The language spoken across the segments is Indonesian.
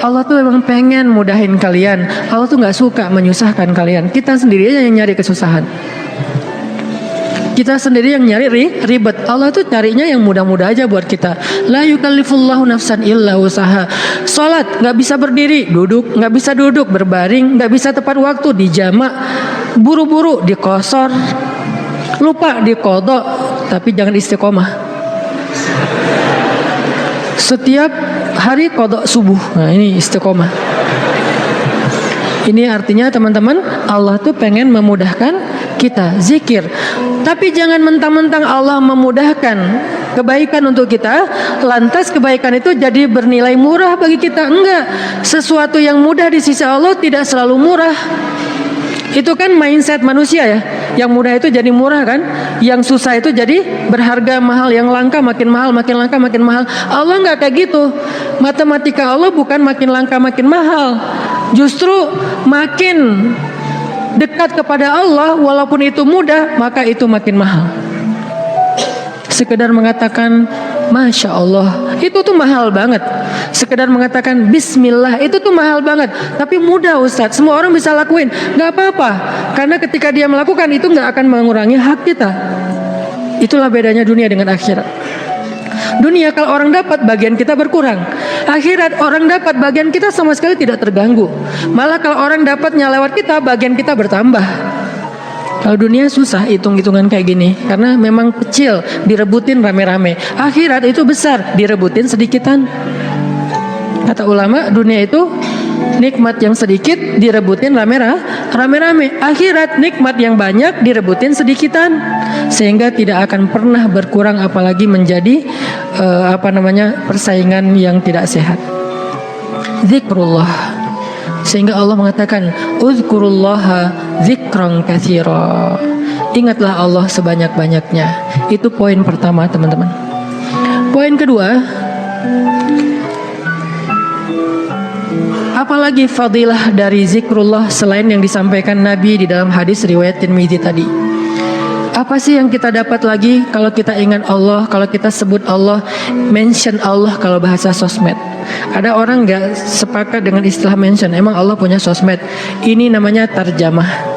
Allah tuh memang pengen mudahin kalian. Allah tuh nggak suka menyusahkan kalian. Kita sendiri aja yang nyari kesusahan. Kita sendiri yang nyari ribet. Allah tuh carinya yang mudah-mudah aja buat kita. La yukallifullahu nafsan illa usaha. Salat nggak bisa berdiri, duduk nggak bisa duduk, berbaring nggak bisa tepat waktu, dijamak, buru-buru, dikosor, lupa diqadha, tapi jangan istiqomah. Setiap hari qadha subuh. Nah, ini istiqomah. Ini artinya teman-teman, Allah tuh pengen memudahkan kita zikir. Tapi jangan mentang-mentang Allah memudahkan kebaikan untuk kita, lantas kebaikan itu jadi bernilai murah bagi kita. Enggak. Sesuatu yang mudah di sisi Allah tidak selalu murah. Itu kan mindset manusia ya. Yang mudah itu jadi murah kan, yang susah itu jadi berharga mahal, yang langka makin mahal, makin langka makin mahal. Allah enggak kayak gitu. Matematika Allah bukan makin langka makin mahal. Justru makin dekat kepada Allah, walaupun itu mudah, maka itu makin mahal. Sekedar mengatakan Masya Allah, itu tuh mahal banget. Sekedar mengatakan Bismillah, itu tuh mahal banget. Tapi mudah Ustadz, semua orang bisa lakuin. Gak apa-apa, karena ketika dia melakukan itu gak akan mengurangi hak kita. Itulah bedanya dunia dengan akhirat. Dunia kalau orang dapat, bagian kita berkurang. Akhirat orang dapat, bagian kita sama sekali tidak terganggu. Malah kalau orang dapatnya lewat kita, bagian kita bertambah. Kalau dunia susah hitung-hitungan kayak gini, karena memang kecil, direbutin rame-rame. Akhirat itu besar, direbutin sedikitan. Kata ulama, dunia itu nikmat yang sedikit direbutin rame-rame. Akhirat nikmat yang banyak direbutin sedikitan, sehingga tidak akan pernah berkurang, apalagi menjadi persaingan yang tidak sehat. Zikrullah, sehingga Allah mengatakan uzkurullaha zikran katsira. Ingatlah Allah sebanyak-banyaknya. Itu poin pertama teman-teman. Poin kedua, apalagi fadilah dari zikrullah selain yang disampaikan Nabi di dalam hadis riwayat Tirmidzi tadi. Apa sih yang kita dapat lagi kalau kita ingat Allah, kalau kita sebut Allah, mention Allah kalau bahasa sosmed? Ada orang gak sepakat dengan istilah mention. Emang Allah punya sosmed? Ini namanya tarjamah.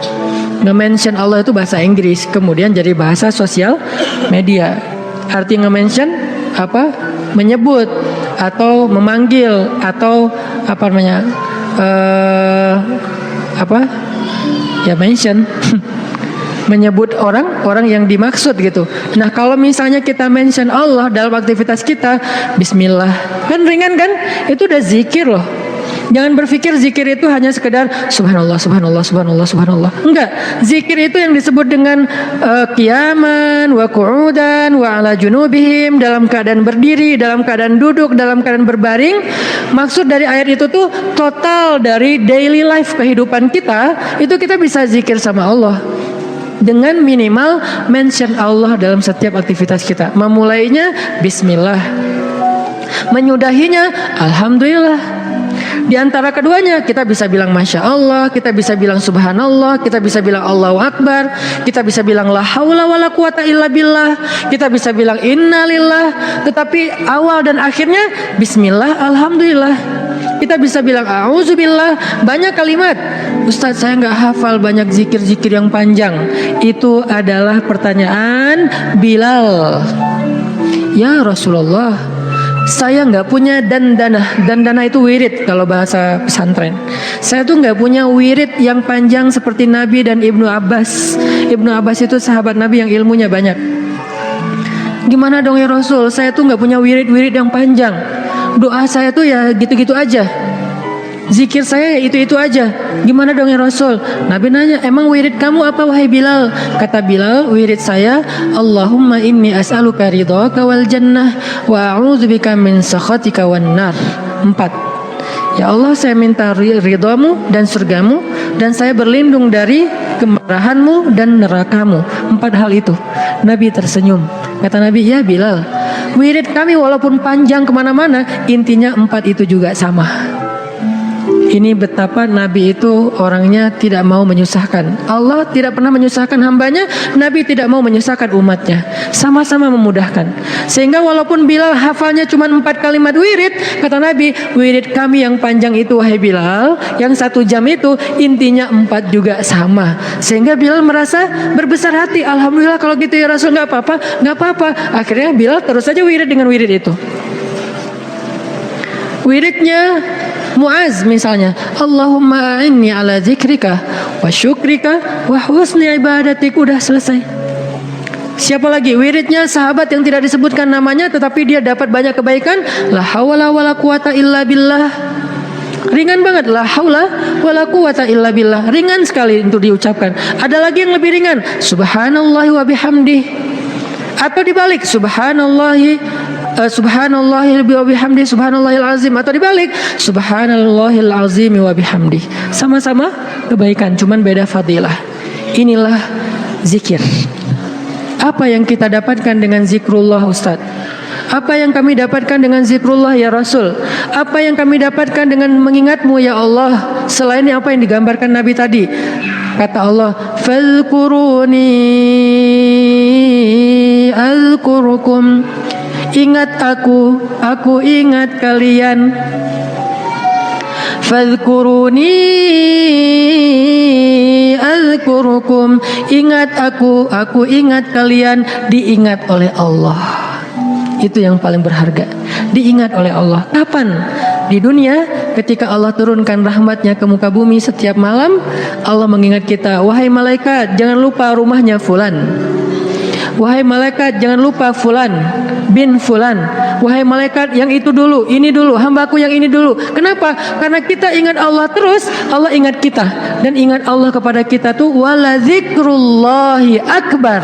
Nge-mention Allah itu bahasa Inggris, kemudian jadi bahasa sosial media. Arti nge-mention apa? Menyebut atau memanggil atau ya mention. Menyebut orang yang dimaksud gitu. Nah kalau misalnya kita mention Allah dalam aktivitas kita, Bismillah, kan ringan kan? Itu udah zikir loh. Jangan berpikir zikir itu hanya sekedar Subhanallah, Subhanallah, Subhanallah, Subhanallah. Enggak, zikir itu yang disebut dengan qiyaman, wa qu'udan, wa ala junubihim, dalam keadaan berdiri, dalam keadaan duduk, dalam keadaan berbaring. Maksud dari ayat itu tuh total dari daily life kehidupan kita, itu kita bisa zikir sama Allah dengan minimal mention Allah dalam setiap aktivitas kita. Memulainya Bismillah, menyudahinya Alhamdulillah. Di antara keduanya kita bisa bilang Masya Allah, kita bisa bilang Subhanallah, kita bisa bilang Allahu Akbar, kita bisa bilang La haula wala quwata illa billah, kita bisa bilang Innalillah. Tetapi awal dan akhirnya Bismillah, Alhamdulillah. Kita bisa bilang A'udzubillah. Banyak kalimat. Ustadz saya gak hafal banyak zikir-zikir yang panjang. Itu adalah pertanyaan Bilal. Ya Rasulullah, saya nggak punya dandana itu wirid kalau bahasa pesantren. Saya tuh nggak punya wirid yang panjang seperti Nabi dan Ibnu Abbas. Ibnu Abbas itu sahabat Nabi yang ilmunya banyak. Gimana dong ya Rasul? Saya tuh nggak punya wirid-wirid yang panjang. Doa saya tuh ya gitu-gitu aja. Zikir saya ya itu-itu aja. Gimana dong ya Rasul? Nabi nanya, emang wirid kamu apa wahai Bilal? Kata Bilal, wirid saya Allahumma inni as'aluka ridhaka wal jannah wa a'udzubika min sakhatika wan nar. 4. Ya Allah, saya minta ridhamu dan surgamu, dan saya berlindung dari kemarahanmu dan nerakamu. 4 hal itu. Nabi tersenyum. Kata Nabi, ya Bilal, wirid kami walaupun panjang kemana-mana, intinya 4 itu juga sama. Ini betapa Nabi itu orangnya tidak mau menyusahkan. Allah tidak pernah menyusahkan hambanya, Nabi tidak mau menyusahkan umatnya. Sama-sama memudahkan. Sehingga walaupun Bilal hafalnya cuma 4 kalimat wirid, kata Nabi, wirid kami yang panjang itu wahai Bilal, yang 1 jam itu intinya 4 juga sama. Sehingga Bilal merasa berbesar hati. Alhamdulillah kalau gitu ya Rasul, nggak apa-apa, nggak apa-apa. Akhirnya Bilal terus saja wirid dengan wirid itu. Wiridnya Muaz misalnya, Allahumma a'inni ala zikrika wa syukrika wa husni ibadatik. Udah selesai. Siapa lagi? Wiridnya sahabat yang tidak disebutkan namanya tetapi dia dapat banyak kebaikan. La haula wala quwata illa billah. Ringan banget, la haula wala quwata illa billah. Ringan sekali untuk diucapkan. Ada lagi yang lebih ringan, subhanallahi wa bihamdih. Atau dibalik, subhanallahi wa bihamdi, subhanallahil azim. Atau dibalik, subhanallahil azim wa bihamdi. Sama-sama kebaikan, cuman beda fadilah. Inilah zikir. Apa yang kita dapatkan dengan zikrullah Ustaz? Apa yang kami dapatkan dengan zikrullah ya Rasul? Apa yang kami dapatkan dengan mengingatmu ya Allah? Selain apa yang digambarkan Nabi tadi. Kata Allah, fadhkuruni azkurukum. Ingat aku ingat kalian. Fadhkuruni azkurukum. Ingat aku ingat kalian. Diingat oleh Allah. Itu yang paling berharga. Diingat oleh Allah. Kapan? Di dunia, ketika Allah turunkan rahmatnya ke muka bumi setiap malam, Allah mengingat kita, wahai malaikat, jangan lupa rumahnya fulan. Wahai malaikat, jangan lupa fulan bin fulan. Wahai malaikat, yang itu dulu, ini dulu, hambaku yang ini dulu. Kenapa? Karena kita ingat Allah terus, Allah ingat kita. Dan ingat Allah kepada kita tuh wala zikrullahi akbar.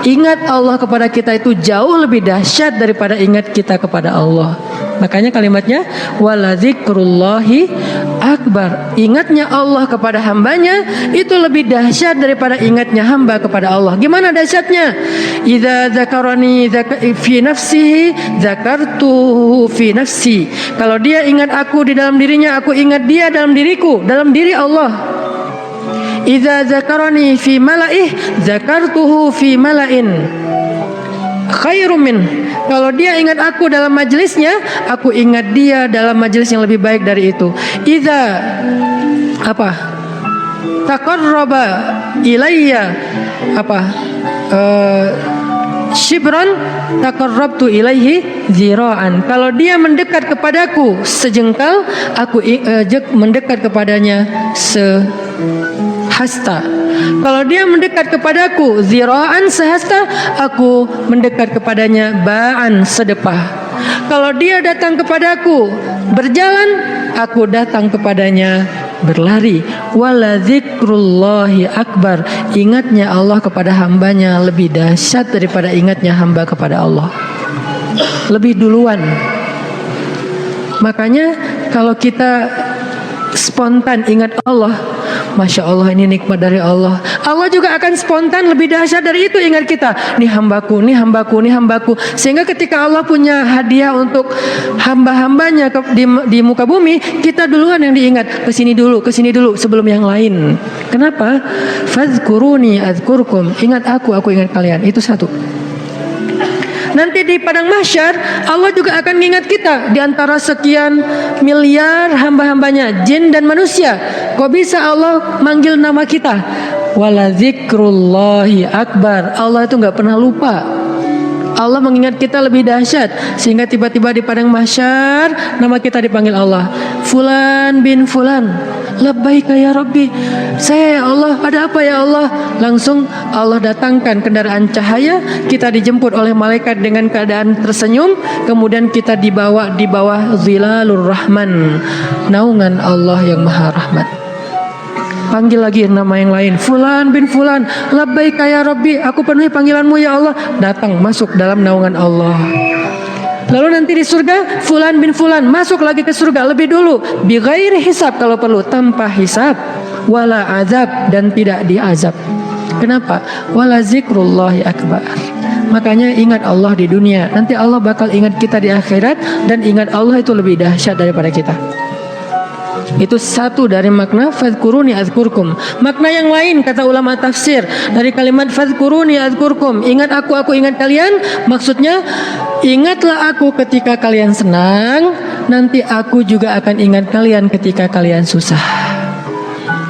Ingat Allah kepada kita itu jauh lebih dahsyat daripada ingat kita kepada Allah. Makanya kalimatnya wala zikrullahi akbar. Ingatnya Allah kepada hambanya itu lebih dahsyat daripada ingatnya hamba kepada Allah. Gimana dahsyatnya? Idza dzakarani fi nafsihi dzakartuhu fi nafsi. Kalau dia ingat aku di dalam dirinya, aku ingat dia dalam diriku, dalam diri Allah. Idza dzakarani fi mala'ih dzakartuhu fi mala'in khairum min. Kalau dia ingat aku dalam majelisnya, aku ingat dia dalam majelis yang lebih baik dari itu. Idza taqarraba ilayya shibran taqarrabtu ilaihi zira'an. Kalau dia mendekat kepadaku sejengkal, aku mendekat kepadanya sehasta. Kalau dia mendekat kepadaku zira'an sehasta, aku mendekat kepadanya ba'an sedepah. Kalau dia datang kepadaku berjalan, aku datang kepadanya berlari. Wala zikrullahi akbar. Ingatnya Allah kepada hambanya lebih dahsyat daripada ingatnya hamba kepada Allah. Lebih duluan. Makanya kalau kita spontan ingat Allah, Masya Allah, ini nikmat dari Allah. Allah juga akan spontan lebih dahsyat dari itu ingat kita. Nih hambaku, nih hambaku, nih hambaku. Sehingga ketika Allah punya hadiah untuk hamba-hambanya di muka bumi, kita duluan yang diingat. Kesini dulu sebelum yang lain. Kenapa? Fadhkuruni adzkurkum. Ingat aku ingat kalian. Itu satu. Nanti di padang mahsyar Allah juga akan mengingat kita di antara sekian miliar hamba-hambanya, jin dan manusia. Kok bisa Allah manggil nama kita? Wala zikrullahi akbar. Allah itu nggak pernah lupa. Allah mengingat kita lebih dahsyat sehingga tiba-tiba di padang mahsyar nama kita dipanggil Allah. Fulan bin fulan. Labbaika ya Rabbi. Saya ya Allah, ada apa ya Allah? Langsung Allah datangkan kendaraan cahaya, kita dijemput oleh malaikat dengan keadaan tersenyum, kemudian kita dibawa di bawah zilalur rahman, naungan Allah yang maha rahmat. Panggil lagi nama yang lain, fulan bin fulan, labbaika ya Rabbi, aku penuhi panggilanmu ya Allah. Datang masuk dalam naungan Allah. Lalu nanti di surga, fulan bin fulan masuk lagi ke surga lebih dulu, bi ghairi hisab kalau perlu, tanpa hisab, wala azab, dan tidak diazab. Kenapa? Wala zikrullahi akbar. Makanya ingat Allah di dunia, nanti Allah bakal ingat kita di akhirat, dan ingat Allah itu lebih dahsyat daripada kita. Itu satu dari makna fadhkuruni adzkurkum. Makna yang lain kata ulama tafsir dari kalimat fadhkuruni adzkurkum, ingat aku ingat kalian, maksudnya ingatlah aku ketika kalian senang, nanti aku juga akan ingat kalian ketika kalian susah.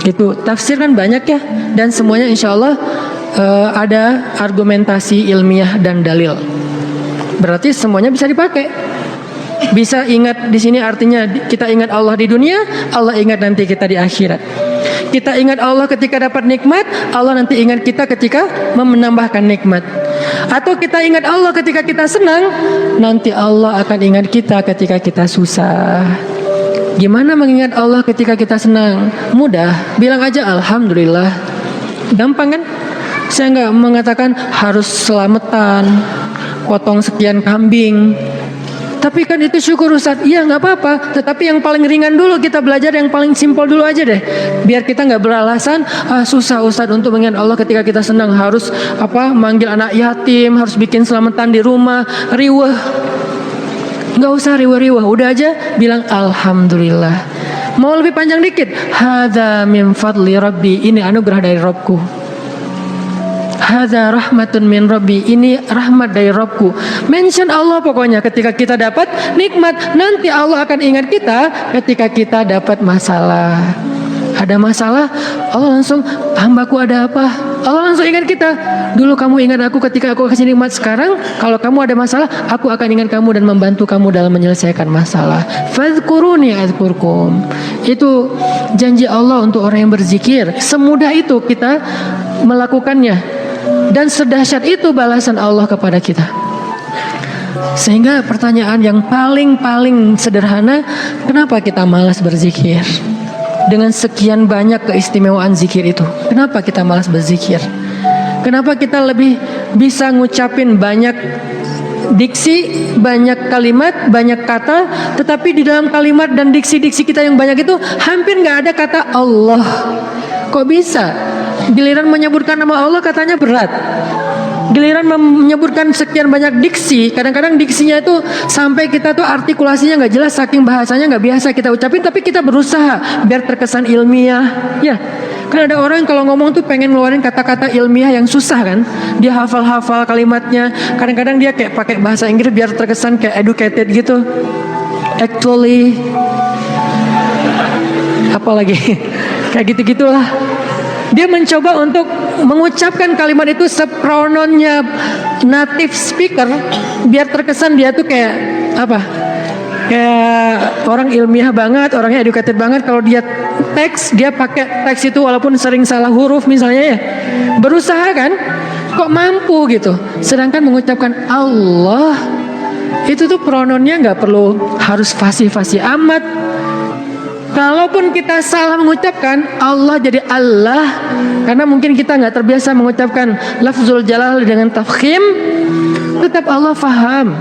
Itu tafsir kan banyak ya, dan semuanya insya Allah ada argumentasi ilmiah dan dalil. Berarti semuanya bisa dipakai. Bisa ingat di sini artinya kita ingat Allah di dunia, Allah ingat nanti kita di akhirat. Kita ingat Allah ketika dapat nikmat, Allah nanti ingat kita ketika menambahkan nikmat. Atau kita ingat Allah ketika kita senang, nanti Allah akan ingat kita ketika kita susah. Gimana mengingat Allah ketika kita senang? Mudah, bilang aja alhamdulillah. Gampang kan? Saya nggak mengatakan harus selamatan, potong sekian kambing. Tapi kan itu syukur Ustaz. Iya nggak apa-apa. Tetapi yang paling ringan dulu kita belajar, yang paling simpel dulu aja deh. Biar kita nggak beralasan susah Ustaz untuk mengingat Allah ketika kita senang, harus manggil anak yatim, harus bikin selamatan di rumah, riweh. Nggak usah riweh-riweh. Udah aja bilang alhamdulillah. Mau lebih panjang dikit, hadza min fadli rabbi, ini anugerah dari Rabbku. Hadza rahmatun min rabbi, ini rahmat dari Rabbku. Mention Allah pokoknya ketika kita dapat nikmat. Nanti Allah akan ingat kita ketika kita dapat masalah. Ada masalah, Allah langsung, hambaku ada apa? Allah langsung ingat kita. Dulu kamu ingat aku ketika aku kasih nikmat. Sekarang kalau kamu ada masalah, aku akan ingat kamu dan membantu kamu dalam menyelesaikan masalah. Fadhkuruni adzkurkum. Itu janji Allah untuk orang yang berzikir. Semudah itu kita melakukannya. Dan sedahsyat itu balasan Allah kepada kita. Sehingga pertanyaan yang paling sederhana, kenapa kita malas berzikir? Dengan sekian banyak keistimewaan zikir itu, kenapa kita malas berzikir? Kenapa kita lebih bisa ngucapin banyak diksi, banyak kalimat, banyak kata, tetapi di dalam kalimat dan diksi-diksi kita yang banyak itu hampir nggak ada kata Allah? Kok bisa? Giliran menyebutkan nama Allah katanya berat. Giliran menyebutkan sekian banyak diksi, kadang-kadang diksinya itu sampai kita tuh artikulasinya nggak jelas, saking bahasanya nggak biasa kita ucapin, tapi kita berusaha biar terkesan ilmiah. Ya, kan ada orang kalau ngomong tuh pengen ngeluarin kata-kata ilmiah yang susah kan. Dia hafal-hafal kalimatnya. Kadang-kadang dia kayak pakai bahasa Inggris biar terkesan kayak educated gitu. Actually, apalagi kayak gitu-gitulah. Dia mencoba untuk mengucapkan kalimat itu seprononnya native speaker, biar terkesan dia tuh kayak kayak orang ilmiah banget, orangnya educated banget. Kalau dia teks, dia pakai teks itu walaupun sering salah huruf misalnya ya. Berusaha kan? Kok mampu gitu. Sedangkan mengucapkan Allah itu tuh prononnya nggak perlu harus fasih-fasih amat. Kalaupun kita salah mengucapkan Allah jadi Allah, karena mungkin kita nggak terbiasa mengucapkan lafzul jalal dengan tafkhim, tetap Allah faham.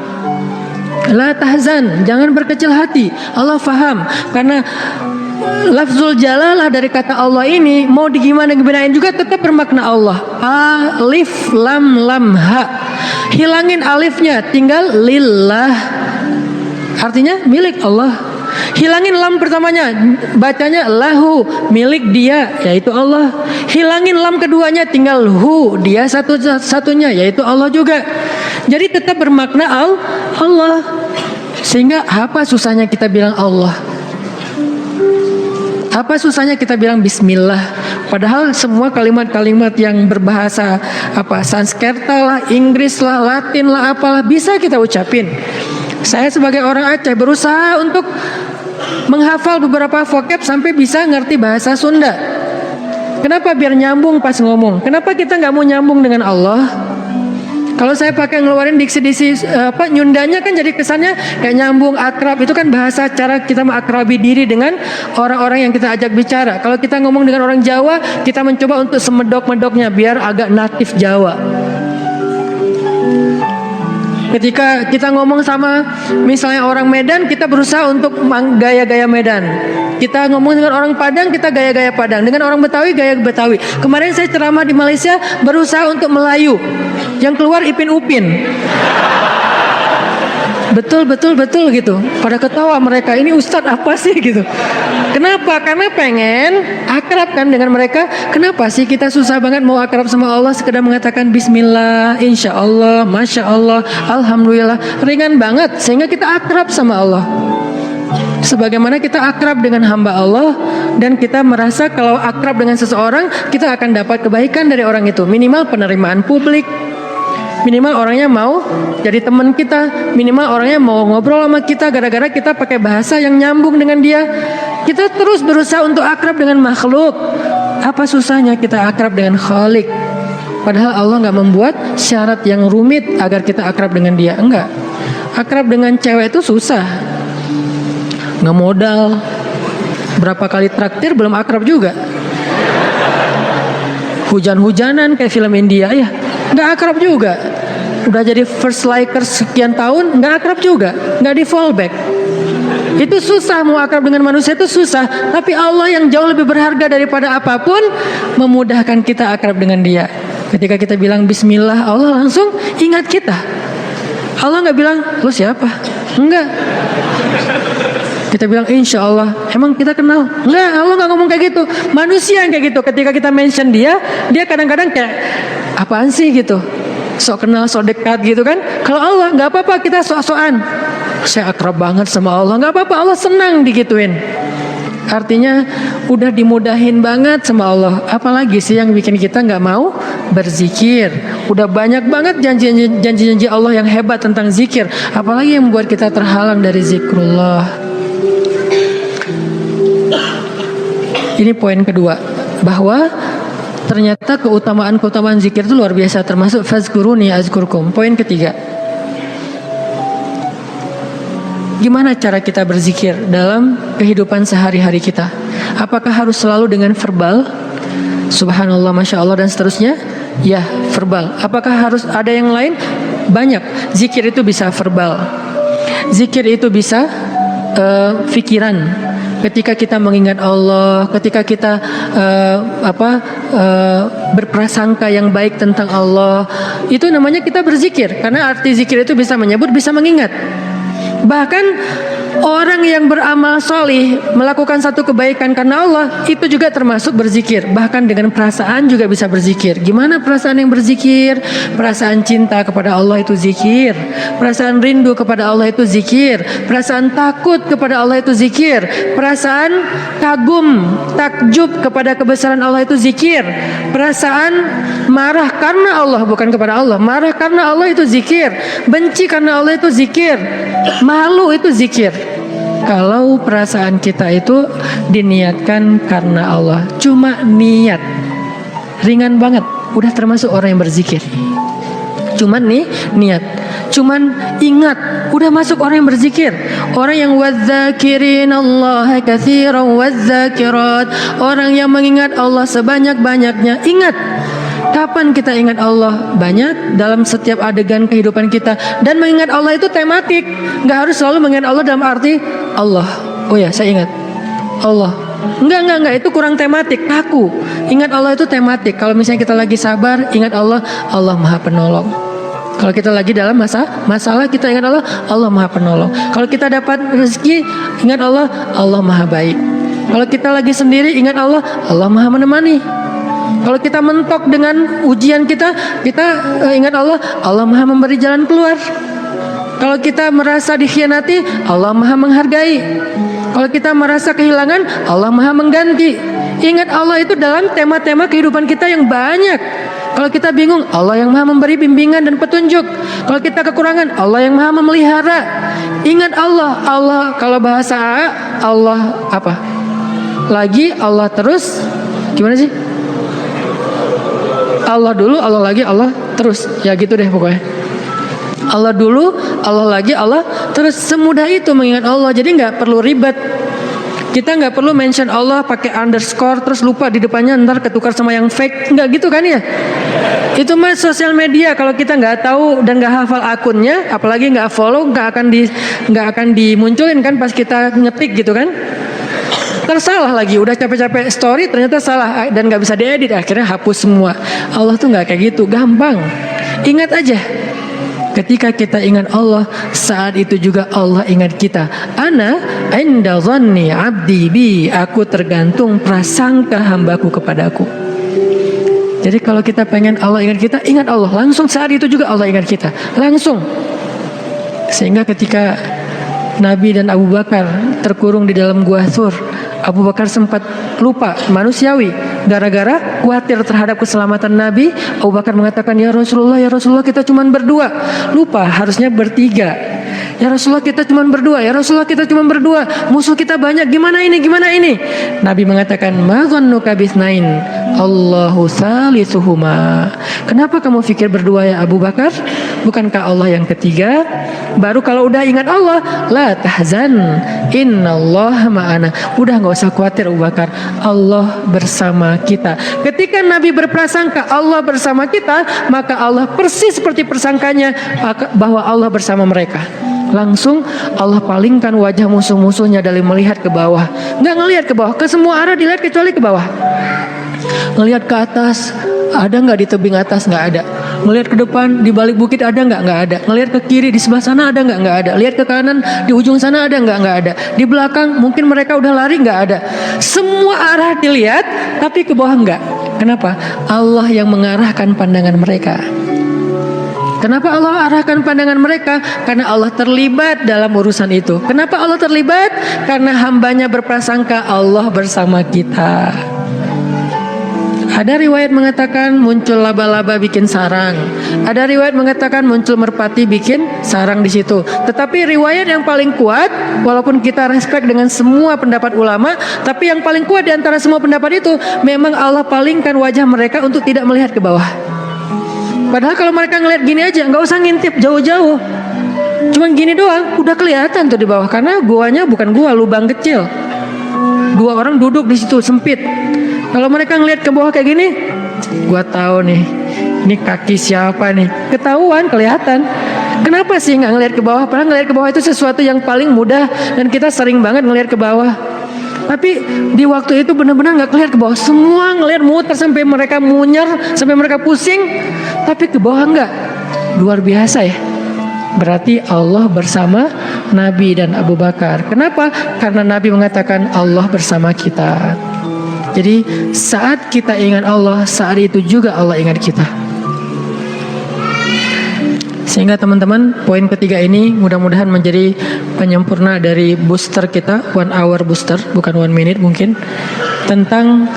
La tahzan, jangan berkecil hati. Allah faham, karena lafzul jalalah dari kata Allah ini mau digimana-gimanain juga tetap bermakna Allah. Alif lam lam ha. Hilangin alifnya, tinggal lillah. Artinya milik Allah. Hilangin lam pertamanya, bacanya lahu, milik dia, yaitu Allah. Hilangin lam keduanya, tinggal hu, dia satu-satunya, yaitu Allah juga. Jadi tetap bermakna Allah. Sehingga apa susahnya kita bilang Allah? Apa susahnya kita bilang bismillah? Padahal semua kalimat-kalimat yang berbahasa Sanskerta lah, Inggris lah, Latin lah, apalah bisa kita ucapin. Saya sebagai orang Aceh berusaha untuk menghafal beberapa vocab sampai bisa ngerti bahasa Sunda. Kenapa? Biar nyambung pas ngomong. Kenapa kita nggak mau nyambung dengan Allah? Kalau saya pakai ngeluarin diksi-diksi nyundanya kan jadi kesannya kayak nyambung, akrab. Itu kan bahasa cara kita mengakrabi diri dengan orang-orang yang kita ajak bicara. Kalau kita ngomong dengan orang Jawa, kita mencoba untuk semedok-medoknya biar agak natif Jawa. Ketika kita ngomong sama misalnya orang Medan, kita berusaha untuk gaya-gaya Medan. Kita ngomong dengan orang Padang, kita gaya-gaya Padang. Dengan orang Betawi, gaya Betawi. Kemarin saya ceramah di Malaysia, berusaha untuk Melayu. Yang keluar Ipin Upin. betul gitu. Pada ketawa mereka, ini ustadz apa sih gitu. Kenapa? Karena pengen akrab kan dengan mereka. Kenapa sih kita susah banget mau akrab sama Allah, sekedar mengatakan bismillah, insya Allah, masya Allah, alhamdulillah, ringan banget sehingga kita akrab sama Allah. Sebagaimana kita akrab dengan hamba Allah, dan kita merasa kalau akrab dengan seseorang kita akan dapat kebaikan dari orang itu, minimal penerimaan publik, minimal orangnya mau jadi teman kita, minimal orangnya mau ngobrol sama kita gara-gara kita pakai bahasa yang nyambung dengan dia. Kita terus berusaha untuk akrab dengan makhluk. Apa susahnya kita akrab dengan Khalik? Padahal Allah nggak membuat syarat yang rumit agar kita akrab dengan dia. Enggak. Akrab dengan cewek itu susah, nggak modal. Berapa kali traktir belum akrab juga. Hujan-hujanan kayak film India ya, nggak akrab juga. Udah jadi first liker sekian tahun, nggak akrab juga, nggak di fallback. Itu susah, mau akrab dengan manusia itu susah. Tapi Allah yang jauh lebih berharga daripada apapun memudahkan kita akrab dengan dia. Ketika kita bilang bismillah, Allah langsung ingat kita. Allah nggak bilang, lu siapa? Enggak. Kita bilang insya Allah, emang kita kenal? Enggak, Allah nggak ngomong kayak gitu. Manusia yang kayak gitu. Ketika kita mention dia kadang-kadang kayak apaan sih gitu, sok kenal, sok dekat gitu kan. Kalau Allah nggak apa-apa, kita sok-sokan. Saya akrab banget sama Allah, nggak apa-apa, Allah senang digituin. Artinya udah dimudahin banget sama Allah. Apalagi sih yang bikin kita nggak mau berzikir? Udah banyak banget janji-janji Allah yang hebat tentang zikir. Apalagi yang membuat kita terhalang dari zikrullah. Ini poin kedua, bahwa ternyata keutamaan zikir itu luar biasa, termasuk fazkuruni azkurkum. Poin ketiga, gimana cara kita berzikir dalam kehidupan sehari-hari kita? Apakah harus selalu dengan verbal? Subhanallah, masya Allah dan seterusnya? Ya, verbal. Apakah harus ada yang lain? Banyak. Zikir itu bisa verbal. Zikir itu bisa pikiran. Ketika kita mengingat Allah, ketika kita berprasangka yang baik tentang Allah, itu namanya kita berzikir. Karena arti zikir itu bisa menyebut, bisa mengingat. Bahkan orang yang beramal solih melakukan satu kebaikan karena Allah, itu juga termasuk berzikir. Bahkan dengan perasaan juga bisa berzikir. Gimana perasaan yang berzikir? Perasaan cinta kepada Allah itu zikir. Perasaan rindu kepada Allah itu zikir. Perasaan takut kepada Allah itu zikir. Perasaan kagum, takjub kepada kebesaran Allah itu zikir. Perasaan marah karena Allah, bukan kepada Allah. Marah karena Allah itu zikir. Benci karena Allah itu zikir. Malu itu zikir. Kalau perasaan kita itu diniatkan karena Allah, cuma niat, ringan banget, udah termasuk orang yang berzikir. Cuman nih niat, cuman ingat, udah masuk orang yang berzikir. Orang yang wadzakirin Allah katsiran wadzakirat, orang yang mengingat Allah sebanyak-banyaknya. Ingat, kapan kita ingat Allah? Banyak, dalam setiap adegan kehidupan kita. Dan mengingat Allah itu tematik, nggak harus selalu mengingat Allah dalam arti Allah, oh ya saya ingat Allah. Enggak, itu kurang tematik, kaku. Ingat Allah itu tematik. Kalau misalnya kita lagi sabar, ingat Allah, Allah Maha Penolong. Kalau kita lagi dalam masalah, kita ingat Allah, Allah Maha Penolong. Kalau kita dapat rezeki, ingat Allah, Allah Maha Baik. Kalau kita lagi sendiri, ingat Allah, Allah Maha Menemani. Kalau kita mentok dengan ujian kita ingat Allah, Allah Maha memberi jalan keluar. Kalau kita merasa dikhianati, Allah Maha menghargai. Kalau kita merasa kehilangan, Allah Maha mengganti. Ingat Allah itu dalam tema-tema kehidupan kita yang banyak. Kalau kita bingung, Allah yang Maha memberi bimbingan dan petunjuk. Kalau kita kekurangan, Allah yang Maha memelihara. Ingat Allah, Allah kalau bahasa Allah apa? Lagi Allah terus, gimana sih? Allah dulu, Allah lagi, Allah terus. Ya gitu deh pokoknya. Allah dulu, Allah lagi, Allah terus. Semudah itu mengingat Allah. Jadi nggak perlu ribet. Kita nggak perlu mention Allah pakai underscore terus lupa di depannya ntar ketukar sama yang fake. Nggak gitu kan ya? Itu mah sosial media. Kalau kita nggak tahu dan nggak hafal akunnya, apalagi nggak follow, nggak akan dimunculin kan pas kita ngetik gitu kan? Tersalah lagi, udah capek-capek story ternyata salah dan nggak bisa diedit, akhirnya hapus semua. Allah tuh nggak kayak gitu, gampang. Ingat aja. Ketika kita ingat Allah, saat itu juga Allah ingat kita. Ana inda dhanni abdi bi, aku tergantung prasangka hambaku kepadaku. Jadi kalau kita pengen Allah ingat kita, ingat Allah. Langsung saat itu juga Allah ingat kita. Langsung. Sehingga ketika Nabi dan Abu Bakar terkurung di dalam gua Thur, Abu Bakar sempat lupa, manusiawi. Gara-gara khawatir terhadap keselamatan Nabi, Abu Bakar mengatakan, ya Rasulullah kita cuma berdua. Lupa, harusnya bertiga. Ya Rasulullah kita cuma berdua, ya Rasulullah kita cuma berdua. Musuh kita banyak, gimana ini? Nabi mengatakan, ma dhannuka bisnain, Allahu salisuhuma. Kenapa kamu pikir berdua ya Abu Bakar? Bukankah Allah yang ketiga? Baru kalau udah ingat Allah, la tahzan, innallaha ma'ana. Udah gak usah khawatir Abu Bakar, Allah bersama kita. Ketika Nabi berprasangka Allah bersama kita, maka Allah persis seperti persangkanya bahwa Allah bersama mereka. Langsung Allah palingkan wajah musuh-musuhnya dari melihat ke bawah. Nggak ngelihat ke bawah, ke semua arah dilihat kecuali ke bawah. Ngelihat ke atas, ada nggak di tebing atas? Nggak ada. Ngelihat ke depan, di balik bukit ada nggak? Nggak ada. Ngelihat ke kiri, di sebelah sana ada nggak? Nggak ada. Lihat ke kanan, di ujung sana ada nggak? Nggak ada. Di belakang, mungkin mereka udah lari, nggak ada. Semua arah dilihat, tapi ke bawah nggak. Kenapa? Allah yang mengarahkan pandangan mereka. Kenapa Allah arahkan pandangan mereka? Karena Allah terlibat dalam urusan itu. Kenapa Allah terlibat? Karena hambanya berprasangka Allah bersama kita. Ada riwayat mengatakan muncul laba-laba bikin sarang. Ada riwayat mengatakan muncul merpati bikin sarang di situ. Tetapi riwayat yang paling kuat, walaupun kita respect dengan semua pendapat ulama, tapi yang paling kuat di antara semua pendapat itu, memang Allah palingkan wajah mereka untuk tidak melihat ke bawah. Padahal kalau mereka ngeliat gini aja, nggak usah ngintip jauh-jauh, cuman gini doang, udah kelihatan tuh di bawah. Karena guanya bukan gua, lubang kecil. 2 orang duduk di situ sempit. Kalau mereka ngeliat ke bawah kayak gini, gua tahu nih, ini kaki siapa nih? Ketahuan, kelihatan. Kenapa sih nggak ngeliat ke bawah? Padahal ngeliat ke bawah itu sesuatu yang paling mudah dan kita sering banget ngeliat ke bawah. Tapi di waktu itu benar-benar nggak kelihatan ke bawah. Semua ngelihat muter sampai mereka munyer, sampai mereka pusing. Tapi ke bawah nggak. Luar biasa ya. Berarti Allah bersama Nabi dan Abu Bakar. Kenapa? Karena Nabi mengatakan Allah bersama kita. Jadi saat kita ingat Allah, saat itu juga Allah ingat kita. Sehingga teman-teman, poin ketiga ini mudah-mudahan menjadi penyempurna dari booster kita, 1 hour booster, bukan 1 minute mungkin, tentang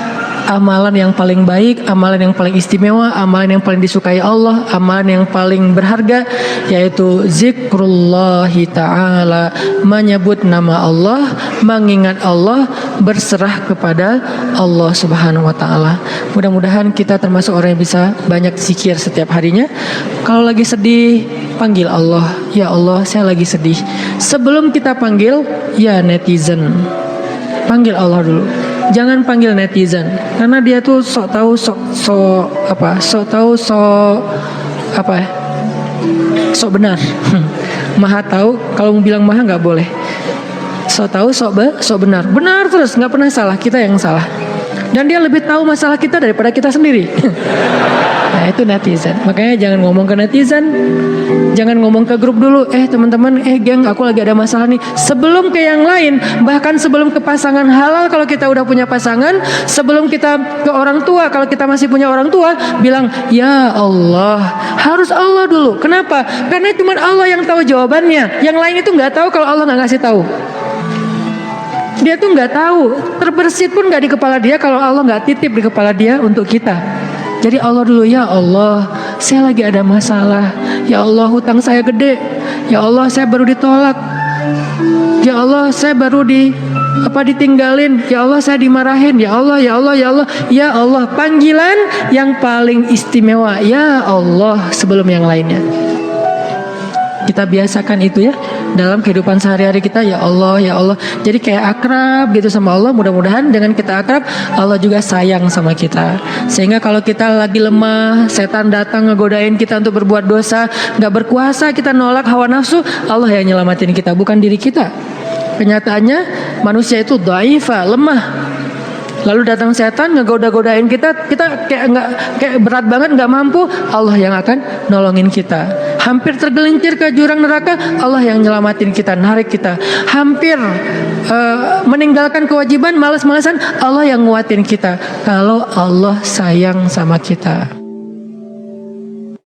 amalan yang paling baik, amalan yang paling istimewa, amalan yang paling disukai Allah, amalan yang paling berharga, yaitu zikrullahi ta'ala, menyebut nama Allah, mengingat Allah, berserah kepada Allah subhanahu wa ta'ala. Mudah-mudahan kita termasuk orang yang bisa banyak zikir setiap harinya. Kalau lagi sedih, panggil Allah, ya Allah saya lagi sedih. Sebelum kita panggil, ya netizen, panggil Allah dulu. Jangan panggil netizen, karena dia tuh sok tahu, sok benar. Maha tahu, kalau mau bilang maha nggak boleh. Sok tahu, sok benar, benar terus, nggak pernah salah. Kita yang salah, dan dia lebih tahu masalah kita daripada kita sendiri. Nah itu netizen. Makanya jangan ngomong ke netizen, jangan ngomong ke grup dulu. Teman-teman, geng, aku lagi ada masalah nih. Sebelum ke yang lain, bahkan sebelum ke pasangan halal kalau kita udah punya pasangan, sebelum kita ke orang tua kalau kita masih punya orang tua, bilang ya Allah. Harus Allah dulu. Kenapa? Karena cuma Allah yang tahu jawabannya. Yang lain itu nggak tahu kalau Allah nggak ngasih tahu. Dia tuh nggak tahu, terbersit pun nggak di kepala dia kalau Allah nggak titip di kepala dia untuk kita. Jadi Allah dulu, ya Allah, saya lagi ada masalah. Ya Allah, hutang saya gede. Ya Allah, saya baru ditolak. Ya Allah, saya baru ditinggalin. Ya Allah, saya dimarahin. Ya Allah, ya Allah, ya Allah, ya Allah. Panggilan yang paling istimewa, ya Allah, sebelum yang lainnya. Kita biasakan itu ya dalam kehidupan sehari-hari kita, ya Allah, ya Allah. Jadi kayak akrab gitu sama Allah. Mudah-mudahan dengan kita akrab, Allah juga sayang sama kita. Sehingga kalau kita lagi lemah, setan datang ngegodain kita untuk berbuat dosa, gak berkuasa, kita nolak hawa nafsu, Allah yang nyelamatin kita, bukan diri kita. Kenyataannya manusia itu dhaifa, lemah. Lalu datang setan ngegoda-godain kita kayak berat banget, nggak mampu, Allah yang akan nolongin kita. Hampir tergelincir ke jurang neraka, Allah yang nyelamatin kita, narik kita. Hampir meninggalkan kewajiban, malas-malasan, Allah yang nguatin kita. Kalau Allah sayang sama kita.